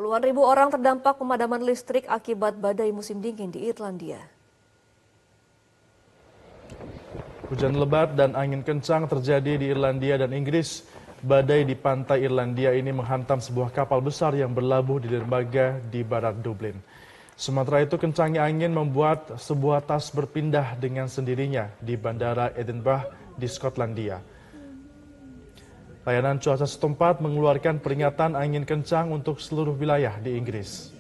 Puluhan ribu orang terdampak pemadaman listrik akibat badai musim dingin di Irlandia. Hujan lebat dan angin kencang terjadi di Irlandia dan Inggris. Badai di pantai Irlandia ini menghantam sebuah kapal besar yang berlabuh di dermaga di barat Dublin. Sementara itu, kencangnya angin membuat sebuah tas berpindah dengan sendirinya di Bandara Edinburgh di Skotlandia. Layanan cuaca setempat mengeluarkan peringatan angin kencang untuk seluruh wilayah di Inggris.